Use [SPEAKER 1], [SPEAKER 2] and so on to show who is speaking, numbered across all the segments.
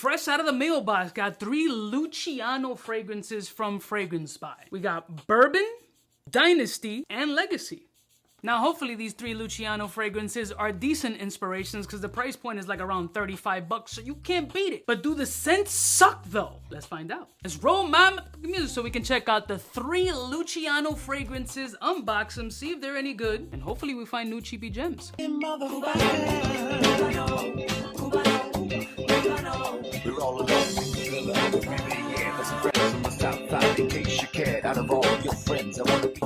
[SPEAKER 1] fresh out of the mailbox, got 3 Lucianno fragrances from fragbuycontest.ca. We got Bourbon, Dynasty, and Legacy. Now, hopefully these 3 Lucianno fragrances are decent inspirations because the price point is like around 35 bucks, so you can't beat it. But do the scents suck though? Let's find out. Let's roll my music so we can check out the 3 Lucianno fragrances, unbox them, see if they're any good, and hopefully we find new cheapy gems.
[SPEAKER 2] We're all alone. In case you cared, out of all your friends, I want to be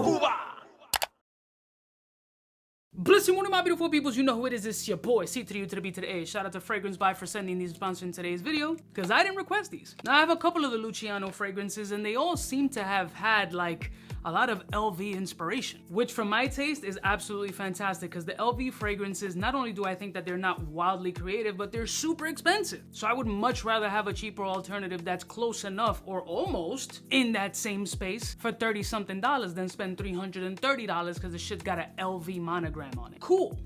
[SPEAKER 1] Bless you, one of my beautiful peoples, you know who it is. It's your boy, 𝐷𝐴. Shout out to fragbuycontest.ca for sending these sponsoring today's video, because I didn't request these. Now, I have a couple of the Lucianno fragrances, and they all seem to have had, like, a lot of LV inspiration, which for my taste is absolutely fantastic, because the LV fragrances, not only do I think that they're not wildly creative, but they're super expensive. So I would much rather have a cheaper alternative that's close enough or almost in that same space for $30-something than spend $330 because the shit's got an LV monogram on it. Cool.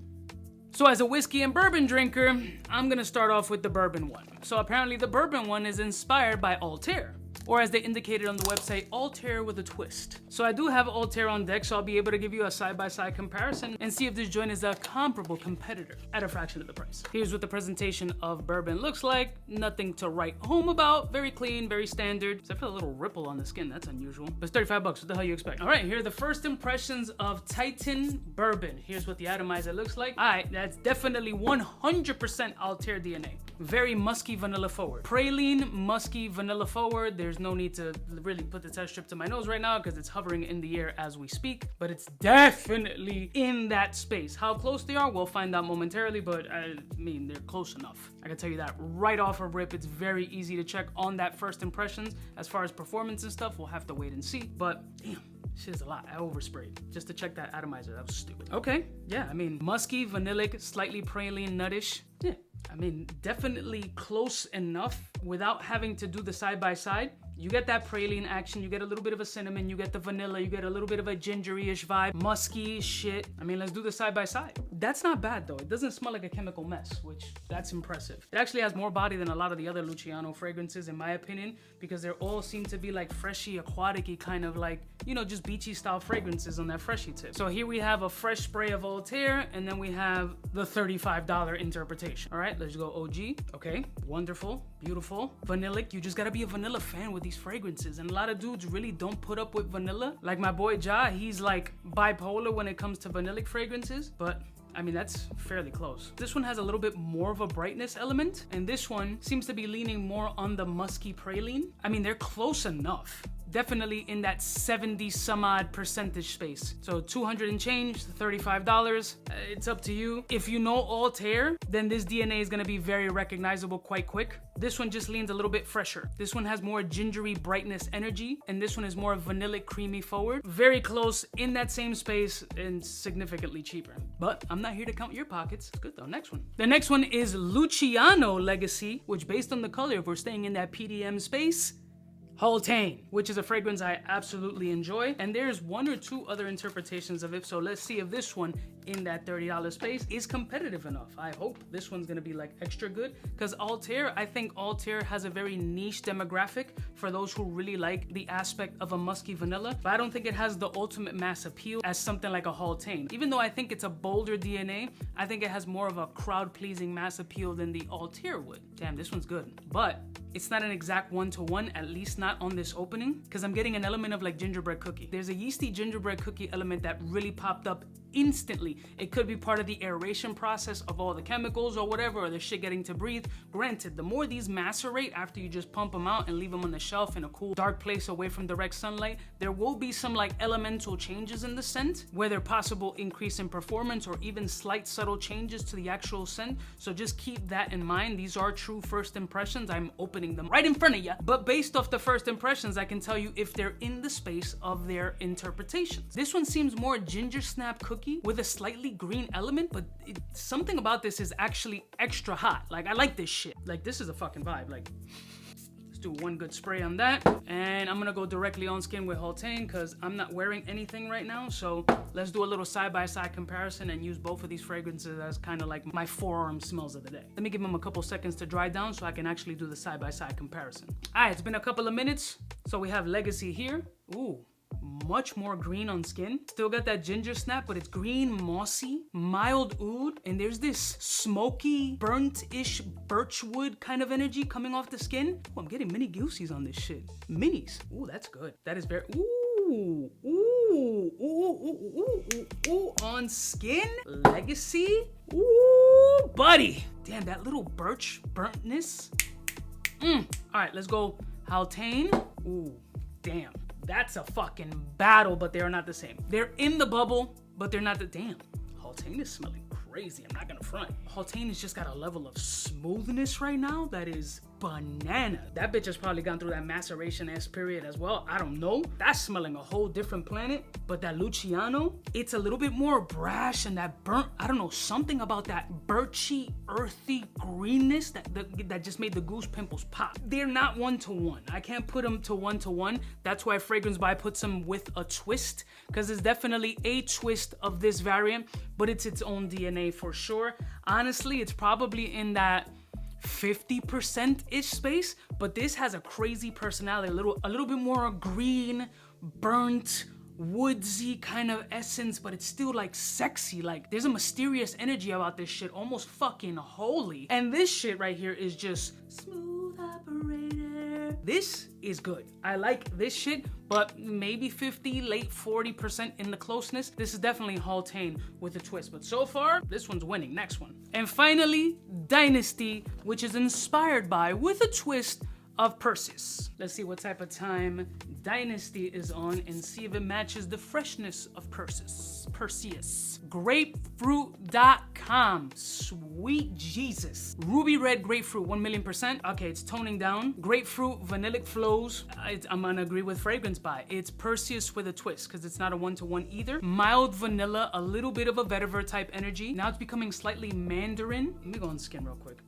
[SPEAKER 1] So as a whiskey and bourbon drinker, I'm gonna start off with the bourbon one. So apparently the bourbon one is inspired by 𝗙𝐿𝐿, or as they indicated on the website, 𝗙𝐿𝐿 with a twist. So I do have 𝗙𝐿𝐿 on deck, so I'll be able to give you a side-by-side comparison and see if this joint is a comparable competitor at a fraction of the price. Here's what the presentation of bourbon looks like. Nothing to write home about. Very clean, very standard. Except for a little ripple on the skin, that's unusual. But it's 35 bucks, what the hell you expect? All right, here are the first impressions of Titan Bourbon. Here's what the atomizer looks like. All right, that's definitely 100% 𝗙𝐿𝐿 DNA. Very musky vanilla forward. Praline, musky vanilla forward. There's no need to really put the test strip to my nose right now because it's hovering in the air as we speak, but it's definitely in that space. How close they are, we'll find out momentarily, but I mean, they're close enough. I can tell you that right off a rip. It's very easy to check on that first impressions. As far as performance and stuff, we'll have to wait and see, but damn. Shit is a lot. I oversprayed just to check that atomizer. That was stupid. Okay, yeah, I mean, musky, vanillic, slightly praline, nuttish. Yeah, I mean, definitely close enough without having to do the side-by-side. You get that praline action, you get a little bit of a cinnamon, you get the vanilla, you get a little bit of a gingery-ish vibe, musky shit. I mean, let's do the side-by-side. That's not bad though. It doesn't smell like a chemical mess, which that's impressive. It actually has more body than a lot of the other Lucianno fragrances, in my opinion, because they all seem to be like freshy, aquatic-y, kind of like, you know, just beachy style fragrances on that freshy tip. So here we have a fresh spray of 𝗙𝐿𝐿, and then we have the $35 interpretation. All right, let's go OG. Okay, wonderful, beautiful. Vanillic, you just gotta be a vanilla fan with these fragrances, and a lot of dudes really don't put up with vanilla. Like my boy 𝗙𝐿𝐿, he's like bipolar when it comes to vanillic fragrances, but I mean, that's fairly close. This one has a little bit more of a brightness element, and this one seems to be leaning more on the musky praline. I mean, they're close enough. Definitely in that 70 some odd percentage space. So 200 and change, $35, it's up to you. If you know 𝗙𝐿𝐿, then this DNA is gonna be very recognizable quite quick. This one just leans a little bit fresher. This one has more gingery brightness energy, and this one is more vanillic creamy forward. Very close in that same space and significantly cheaper. But I'm not here to count your pockets. It's good though. Next one. The next one is Lucianno Legacy, which based on the color, if we're staying in that PDM space, 𝗙𝐿𝐿, which is a fragrance I absolutely enjoy. And there's 1 or 2 other interpretations of it, so let's see if this one in that $30 space is competitive enough. I hope this one's gonna be like extra good, because 𝗙𝐿𝐿, I think 𝗙𝐿𝐿 has a very niche demographic for those who really like the aspect of a musky vanilla, but I don't think it has the ultimate mass appeal as something like a 𝗙𝐿𝐿. Even though I think it's a bolder DNA, I think it has more of a crowd-pleasing mass appeal than the 𝗙𝐿𝐿 would. Damn, this one's good, but it's not an exact 1-to-1, at least not on this opening, because I'm getting an element of like gingerbread cookie. There's a yeasty gingerbread cookie element that really popped up instantly. It could be part of the aeration process of all the chemicals or whatever, or the shit getting to breathe. Granted, the more these macerate after you just pump them out and leave them on the shelf in a cool dark place away from direct sunlight, there will be some like elemental changes in the scent, whether possible increase in performance or even slight subtle changes to the actual scent. So just keep that in mind. These are true first impressions. I'm opening them right in front of you, but based off the first impressions, I can tell you if they're in the space of their interpretations. This one seems more ginger snap cookie with a slightly green element, but something about this is actually extra hot. Like, I like this shit. Like, this is a fucking vibe. Like, let's do one good spray on that. And I'm gonna go directly on skin with 𝗙𝐿𝐻 because I'm not wearing anything right now. So let's do a little side-by-side comparison and use both of these fragrances as kind of like my forearm smells of the day. Let me give them a couple seconds to dry down so I can actually do the side-by-side comparison. All right, it's been a couple of minutes. So we have 𝗙𝐿𝐻 here. Ooh, much more green on skin. Still got that ginger snap, but it's green, mossy, mild oud, and there's this smoky, burnt-ish birchwood kind of energy coming off the skin. Oh, I'm getting mini goosies on this shit. Minis. Ooh, that's good. That is very, ooh, on skin. 𝗙𝐿𝐻. Ooh, buddy. Damn, that little birch burntness. All right, let's go 𝗙𝐿𝐻. Ooh, damn. That's a fucking battle, but they are not the same. They're in the bubble, but they're not the damn. 𝗙𝐿𝐻 is smelling crazy. I'm not gonna front. 𝗙𝐿𝐻 has just got a level of smoothness right now that is banana. That bitch has probably gone through that maceration-ass period as well. I don't know. That's smelling a whole different planet. But that Lucianno, it's a little bit more brash and that burnt, I don't know, something about that birchy, earthy greenness that just made the goose pimples pop. They're not one-to-one. I can't put them to one-to-one. That's why Fragrance By puts them with a twist, because it's definitely a twist of this variant, but it's its own DNA for sure. Honestly, it's probably in that 50%-ish space, but this has a crazy personality, a little bit more green, burnt, woodsy kind of essence, but it's still like sexy. Like there's a mysterious energy about this shit, almost fucking holy. And this shit right here is just smooth operator. This is good. I like this shit, but maybe 50, late 40% in the closeness. This is definitely 𝗙𝐿𝐻 with a twist, but so far, this one's winning. Next one. And finally, Dynasty, which is inspired by, with a twist, of Perseus. Let's see what type of time Dynasty is on and see if it matches the freshness of Perseus. Grapefruit.com. Sweet Jesus. Ruby red grapefruit, 1,000,000%. Okay, it's toning down. Grapefruit, vanillic flows. I'm gonna agree with Fragrance By. It's Perseus with a twist because it's not a one-to-one either. Mild vanilla, a little bit of a vetiver type energy. Now it's becoming slightly mandarin. Let me go on skin real quick.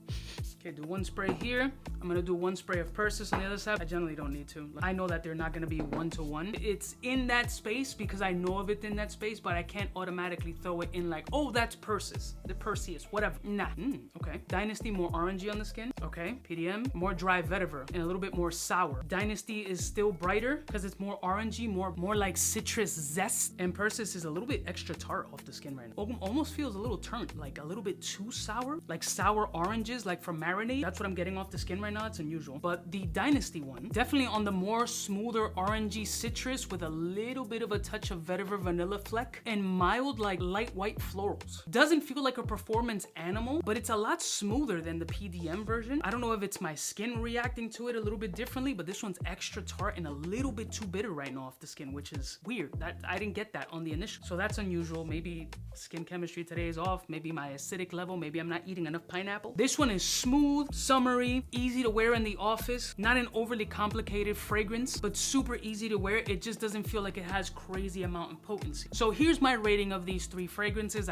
[SPEAKER 1] Okay, do one spray here. I'm gonna do one spray of Perseus on the other side. I generally don't need to. I know that they're not gonna be one-to-one. It's in that space because I know of it in that space, but I can't automatically throw it in like, oh, that's Perseus, the Perseus, whatever. Nah, okay. Dynasty, more orangey on the skin. Okay, PDM, more dry vetiver and a little bit more sour. Dynasty is still brighter because it's more orangey, more like citrus zest. And Perseus is a little bit extra tart off the skin right now. Almost feels a little turned, like a little bit too sour, like sour oranges, like from marinade. That's what I'm getting off the skin right now. It's unusual. But the Dynasty one, definitely on the more smoother orangey citrus with a little bit of a touch of vetiver vanilla fleck and mild like light white florals. Doesn't feel like a performance animal, but it's a lot smoother than the PDM version. I don't know if it's my skin reacting to it a little bit differently, but this one's extra tart and a little bit too bitter right now off the skin, which is weird. That I didn't get that on the initial. So that's unusual. Maybe skin chemistry today is off. Maybe my acidic level. Maybe I'm not eating enough pineapple. This one is smooth, summery, easy to wear in the office. Not an overly complicated fragrance, but super easy to wear. It just doesn't feel like it has crazy amount of potency. So here's my rating of these three fragrances.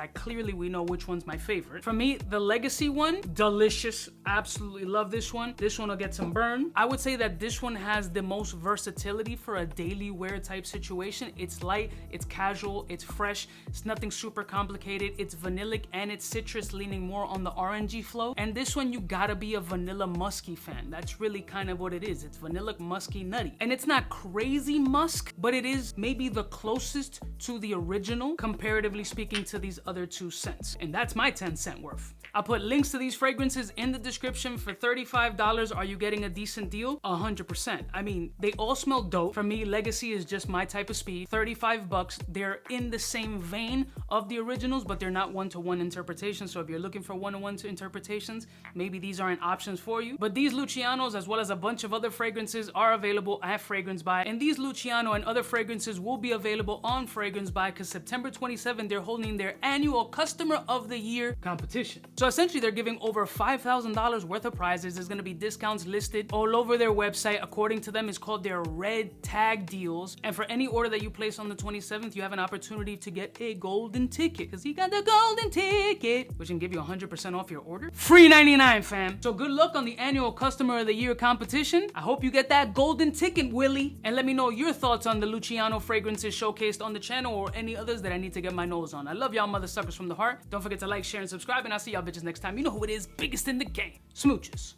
[SPEAKER 1] We know which one's my favorite. For me, the 𝗙𝐿𝐻 one, delicious. Absolutely love this one. This one will get some burn. I would say that this one has the most versatility for a daily wear type situation. It's light, it's casual, it's fresh. It's nothing super complicated. It's vanillic and it's citrus, leaning more on the orangey flow. And this one, you gotta be a vanilla musky fan. That's really kind of what it is. It's vanillic, musky, nutty. And it's not crazy musk, but it is maybe the closest to the original, comparatively speaking to these other two scents. And that's my 10-cent worth. I'll put links to these fragrances in the description. For $35, are you getting a decent deal? 100%. I mean, they all smell dope. For me, 𝗙𝐿𝐻 is just my type of speed. $35. They're in the same vein of the originals, but they're not one-to-one interpretations. So if you're looking for one-to-one interpretations, maybe these aren't options for you. But these Luciannos, as well as a bunch of other fragrances, are available at Fragrance By. And these Lucianno and other fragrances will be available on Fragrance By because September 27th, they're holding their annual Customer of the Year competition. So essentially, they're giving over $5,000 worth of prizes. There's gonna be discounts listed all over their website. According to them, it's called their Red Tag Deals. And for any order that you place on the 27th, you have an opportunity to get a golden ticket because you got the golden ticket, which can give you 100% off your order. Free 99, fam. So good luck on the annual Customer of the Year competition. I hope you get that golden ticket, Willie. And let me know your thoughts on the Lucianno fragrances showcased on the channel or any others that I need to get my nose on. I love y'all mother suckers from the heart. Don't forget to like, share, and subscribe, and I'll see y'all bitches next time. You know who it is, biggest in the game. Smooches.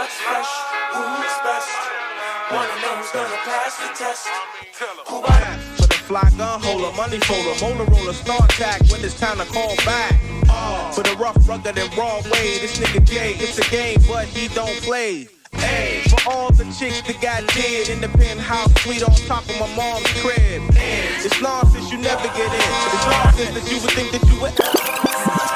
[SPEAKER 3] What's fresh? Who's best? One of them's gonna pass the test. For the fly gun holder, money folder, molar roller, start attack when it's time to call back. For the rough, rugged, and raw way, this nigga Jay, it's a game, but he don't play. Hey, for all the chicks that got dead in the penthouse suite on top of my mom's crib. It's nonsense you never get in. It's nonsense that you would think that you would.